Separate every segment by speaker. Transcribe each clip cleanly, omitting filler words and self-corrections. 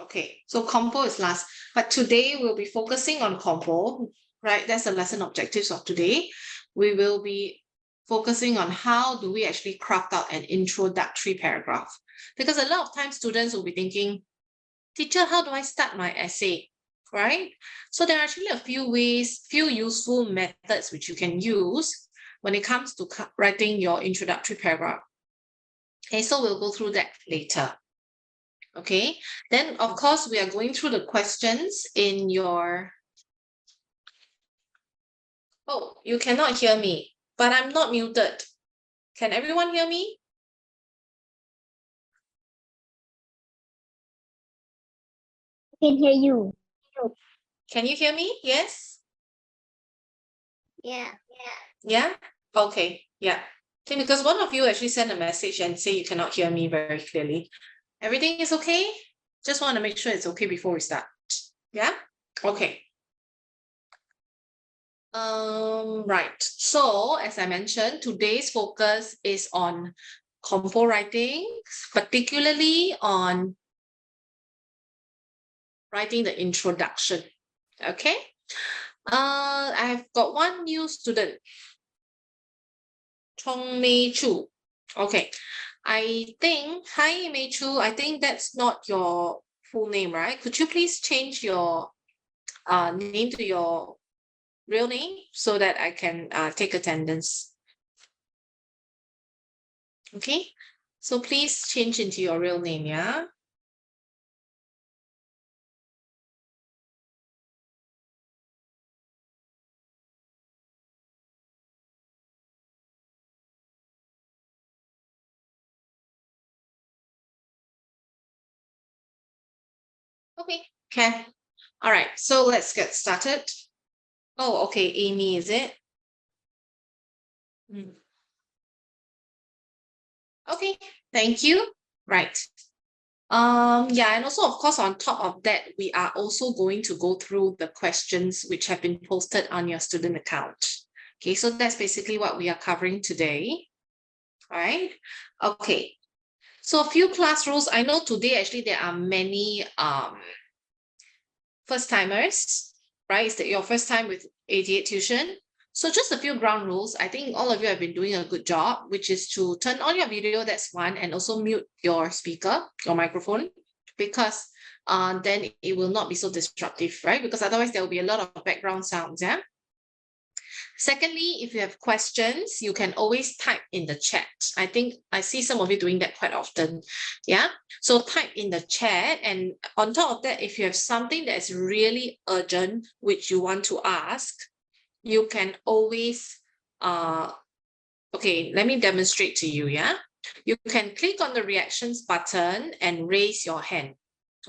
Speaker 1: Okay, so compo is last, but today we'll be focusing on compo, right? That's the lesson objectives of today. We will be focusing on how do we actually craft out an introductory paragraph. Because a lot of times students will be thinking, teacher, how do I start my essay, right? So there are actually a few ways, few useful methods which you can use when it comes to writing your introductory paragraph. Okay, so we'll go through that later. Okay, then of course we are going through the questions in your... Oh, you cannot hear me, but I'm not muted. Can everyone hear me?
Speaker 2: I can hear you.
Speaker 1: Can you hear me? Yes?
Speaker 2: Yeah.
Speaker 1: Yeah? Okay, yeah. Okay, because one of you actually sent a message and say you cannot hear me very clearly. Everything is okay? Just want to make sure it's okay before we start. Yeah? Okay. Right. So as I mentioned, today's focus is on compo writing, particularly on writing the introduction. Okay. I've got one new student, Chong Mei Chu. Okay. I think, hi Mei Chu, I think that's not your full name, right? Could you please change your name to your real name so that I can take attendance? Okay, so please change into your real name, yeah? Okay, can. All right, so let's get started. Oh, okay, Amy, is it? Okay, thank you. Right. Yeah, and also, of course, on top of that, we are also going to go through the questions which have been posted on your student account. Okay, so that's basically what we are covering today. All right. Okay. So a few class rules. I know today actually there are many first timers, right? It's your first time with 88 Tuition. So just a few ground rules. I think all of you have been doing a good job, which is to turn on your video, that's one, and also mute your speaker, your microphone, because then it will not be so disruptive, right? Because otherwise there will be a lot of background sounds, yeah? Secondly, if you have questions, you can always type in the chat. I think I see some of you doing that quite often. Yeah. So type in the chat. And on top of that, if you have something that is really urgent, which you want to ask, you can always, okay, let me demonstrate to you. Yeah. You can click on the reactions button and raise your hand.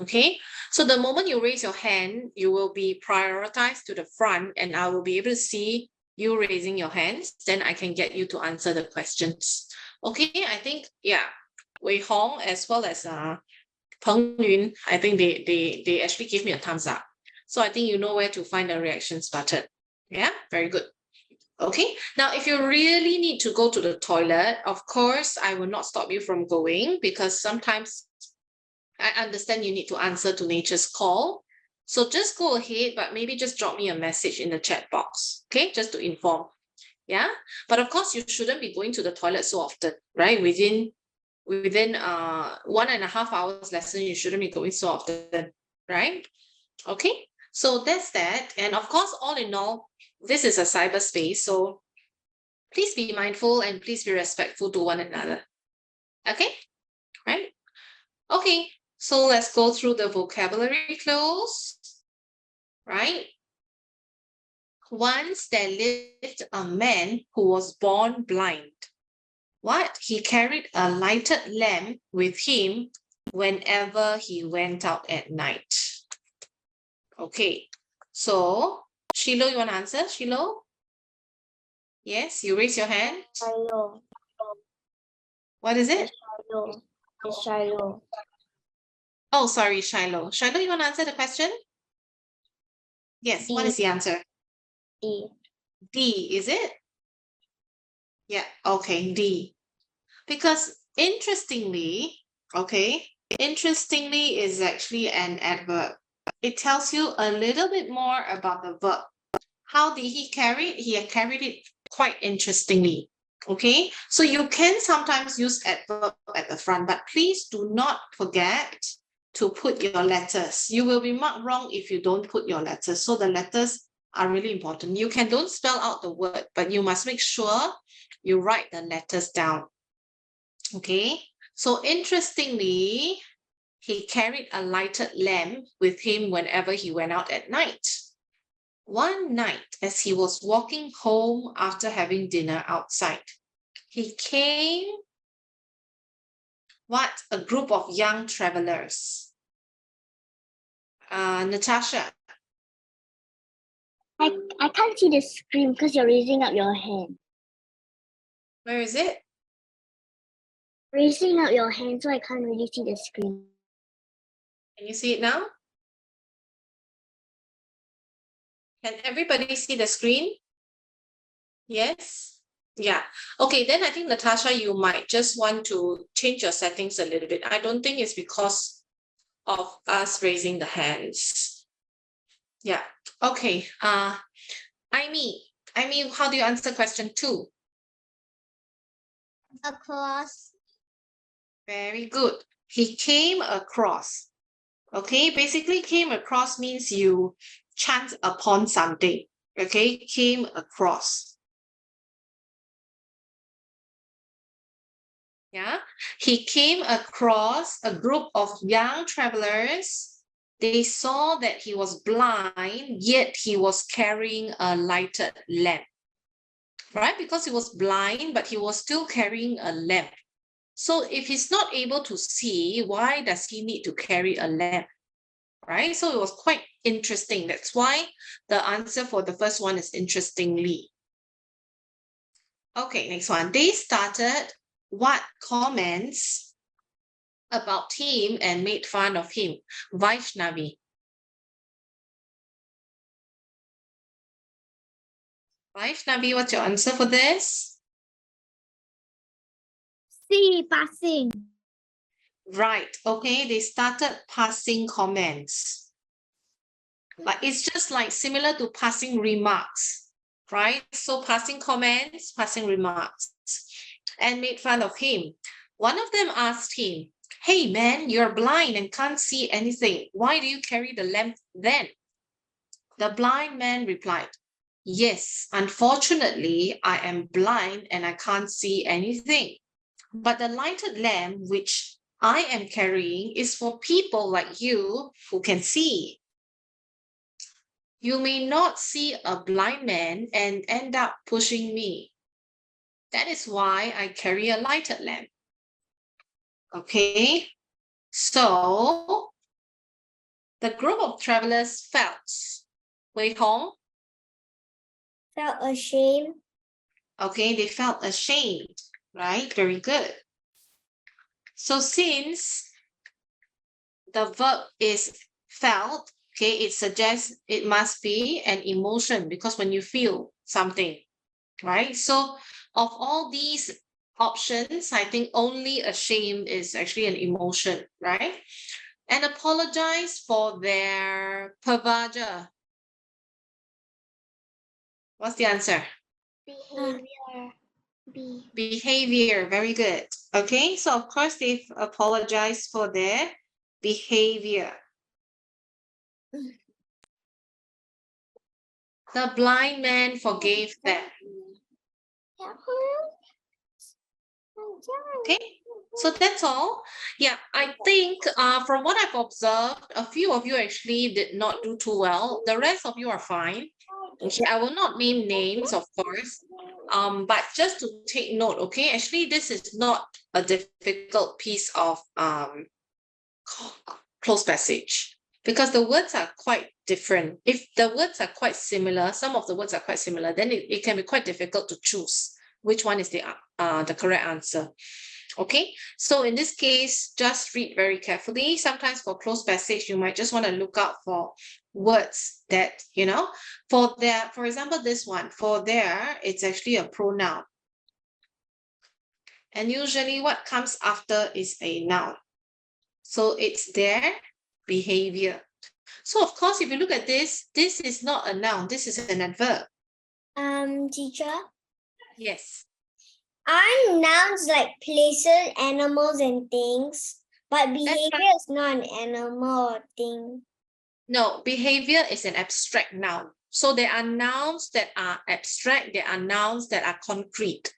Speaker 1: Okay, so the moment you raise your hand, you will be prioritized to the front and I will be able to see you raising your hands, then I can get you to answer the questions. Okay, I think, yeah, Wei Hong as well as Peng Yun, I think they actually gave me a thumbs up. So I think you know where to find the reactions button. Yeah, very good. Okay, now if you really need to go to the toilet, of course, I will not stop you from going because sometimes I understand you need to answer to nature's call. So just go ahead, but maybe just drop me a message in the chat box, okay? Just to inform, yeah? But of course, you shouldn't be going to the toilet so often, right? Within 1.5 hours lesson, you shouldn't be going so often, right? Okay, so that's that. And of course, all in all, this is a cyberspace, so please be mindful and please be respectful to one another. Okay, right? Okay, so let's go through the vocabulary clues, right? Once there lived a man who was born blind. What? He carried a lighted lamp with him whenever he went out at night. Okay, so Shiloh, you want to answer? Shiloh? Yes, you raise your hand.
Speaker 2: Shiloh.
Speaker 1: What is it?
Speaker 2: Shiloh. It's Shiloh.
Speaker 1: Oh, sorry, Shiloh. Shiloh, you want to answer the question? Yes, what is the answer?
Speaker 2: D.
Speaker 1: D, is it? Yeah, okay, D. Because interestingly, okay, interestingly is actually an adverb. It tells you a little bit more about the verb. How did he carry it? He had carried it quite interestingly. Okay, so you can sometimes use adverb at the front, but please do not forget to put your letters. You will be marked wrong if you don't put your letters. So the letters are really important. You can don't spell out the word, but you must make sure you write the letters down. Okay, so interestingly, he carried a lighted lamp with him whenever he went out at night. One night, as he was walking home after having dinner outside, he came a group of young travelers. Natasha.
Speaker 2: I can't see the screen because you're raising up your hand.
Speaker 1: Where is it?
Speaker 2: Raising up your hand, so I can't really see the screen.
Speaker 1: Can you see it now? Can everybody see the screen? Yes? Yeah. Okay, then I think, Natasha, you might just want to change your settings a little bit. I don't think it's because of us raising the hands. Yeah. Okay. Amy, how do you answer question 2?
Speaker 2: Across.
Speaker 1: Very good. He came across. Okay, basically came across means you chance upon something. Okay, came across. Yeah, he came across a group of young travelers. They saw that he was blind, yet he was carrying a lighted lamp. Right? Because he was blind, but he was still carrying a lamp. So if he's not able to see, why does he need to carry a lamp? Right? So it was quite interesting. That's why the answer for the first one is interestingly. Okay, next one. They started what comments about him and made fun of him? Vaishnavi. Vaishnavi, what's your answer for this?
Speaker 2: See, passing.
Speaker 1: Right. Okay, they started passing comments. But it's just like similar to passing remarks, right? So passing comments, passing remarks, and made fun of him. One of them asked him, "Hey man, you're blind and can't see anything. Why do you carry the lamp then?" The blind man replied, "Yes, unfortunately, I am blind and I can't see anything. But the lighted lamp which I am carrying is for people like you who can see. You may not see a blind man and end up pushing me. That is why I carry a lighted lamp." Okay, so the group of travelers felt, Wei Hong,
Speaker 2: Felt ashamed.
Speaker 1: okay, they felt ashamed, right? Very good. So since the verb is felt, okay, it suggests it must be an emotion because when you feel something, right? So of all these options, I think only ashamed is actually an emotion, right? And apologize for their pervaja. What's the answer?
Speaker 2: Behavior.
Speaker 1: Behavior, very good. Okay, so of course they've apologized for their behavior. The blind man forgave them. Okay, so that's all. Yeah, I think from what I've observed, a few of you actually did not do too well. The rest of you are fine. Okay, I will not name names, of course, but just to take note, okay, actually this is not a difficult piece of close passage because the words are quite different. If the words are quite similar, some of the words are quite similar, then it can be quite difficult to choose which one is the correct answer. Okay, so in this case, just read very carefully. Sometimes for close passage, you might just want to look out for words that, you know, for there, for example, this one, for there, it's actually a pronoun. And usually what comes after is a noun. So it's their behavior. So of course, if you look at this is not a noun. This is an adverb.
Speaker 2: Teacher,
Speaker 1: Yes.
Speaker 2: are nouns like places, animals, and things? But behavior is not an animal or thing.
Speaker 1: No, behavior is an abstract noun. So there are nouns that are abstract. There are nouns that are concrete.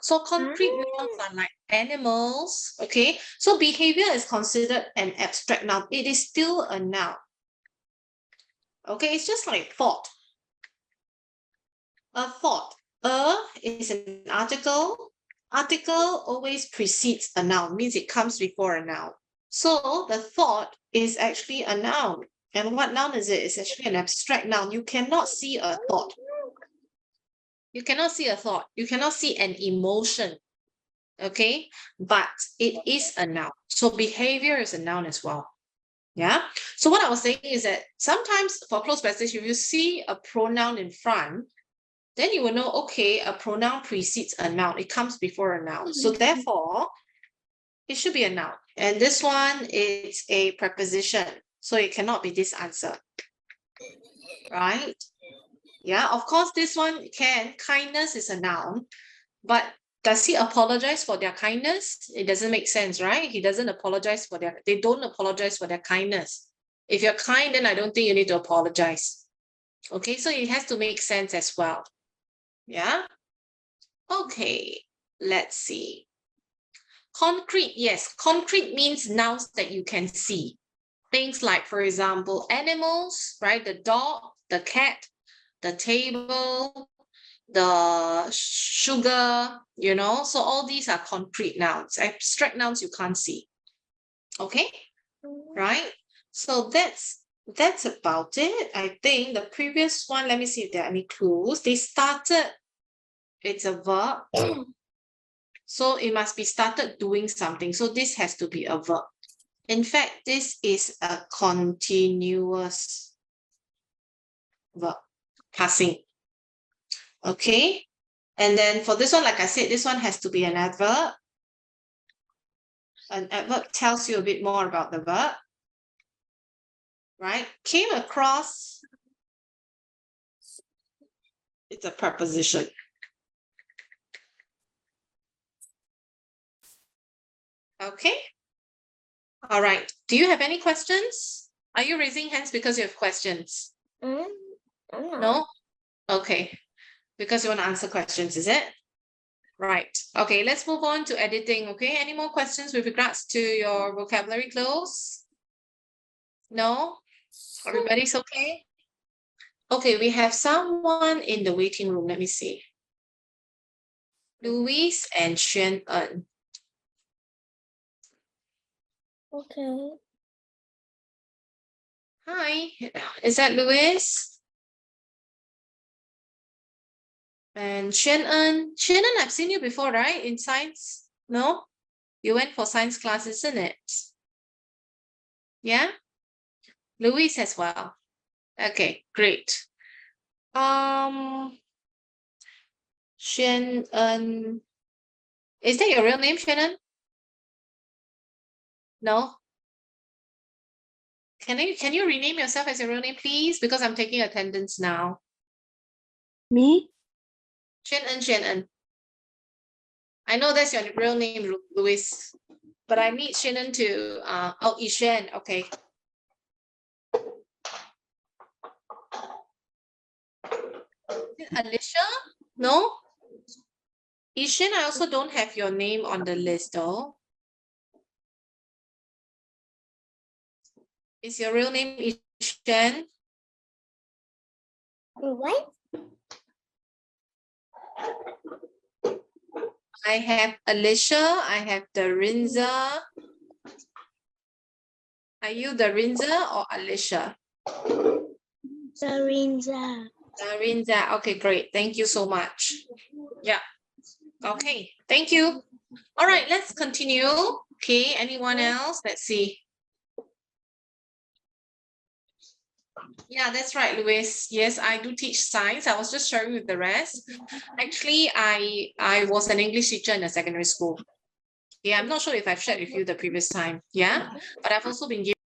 Speaker 1: So concrete nouns are like animals. Okay. So behavior is considered an abstract noun. It is still a noun. Okay. It's just like thought. A thought. A is an article. Article always precedes a noun, means it comes before a noun. So the thought is actually a noun. And what noun is it? It's actually an abstract noun. You cannot see a thought. You cannot see a thought. You cannot see an emotion. Okay, but it is a noun. So behavior is a noun as well. Yeah. So what I was saying is that sometimes for close passage, if you see a pronoun in front, then you will know, okay, a pronoun precedes a noun. It comes before a noun. So therefore, it should be a noun. And this one is a preposition. So it cannot be this answer. Right? Yeah, of course, this one can. Kindness is a noun. But does he apologize for their kindness? It doesn't make sense, right? He doesn't apologize for they don't apologize for their kindness. If you're kind, then I don't think you need to apologize. Okay, so it has to make sense as well. Yeah. Okay, let's see. Concrete, yes. Concrete means nouns that you can see. Things like, for example, animals, right? The dog, the cat, the table, the sugar, you know, so all these are concrete nouns. Abstract nouns you can't see. Okay, right? So that's about it. I think the previous one, let me see if there are any clues. They started, it's a verb. So it must be started doing something. So this has to be a verb. In fact, this is a continuous verb, passing. Okay. And then for this one, like I said, this one has to be an adverb. An adverb tells you a bit more about the verb. Right? Came across, it's a preposition. Okay. All right. Do you have any questions? Are you raising hands because you have questions? No? Okay. Because you want to answer questions, is it? Right. Okay, let's move on to editing. Okay, any more questions with regards to your vocabulary close? No? Everybody's okay? Okay, we have someone in the waiting room. Let me see. Louise and Xuan En.
Speaker 2: Okay.
Speaker 1: Hi, is that Louise? And Xuan En. Xuan En, I've seen you before, right? In science? No? You went for science class, isn't it? Yeah? Louise as well. Okay, great. Xuan En. Is that your real name, Xuan En? No? Can you rename yourself as your real name, please? Because I'm taking attendance now.
Speaker 2: Me?
Speaker 1: Xuan En. I know that's your real name, Louis, but I need Xuan En to, oh, Yishan, okay. Alicia? No? Yishan, I also don't have your name on the list, though. Is your real name Yishan?
Speaker 2: What?
Speaker 1: I have Alicia, I have Darinza. Are you Darinza or Alicia?
Speaker 2: Darinza.
Speaker 1: Darinza, okay, great. Thank you so much. Yeah, okay, thank you. All right, let's continue. Okay, anyone else? Let's see. Yeah, that's right, Louis. Yes, I do teach science. I was just sharing with the rest. Actually, I was an English teacher in a secondary school. Yeah, I'm not sure if I've shared with you the previous time. Yeah, but I've also been given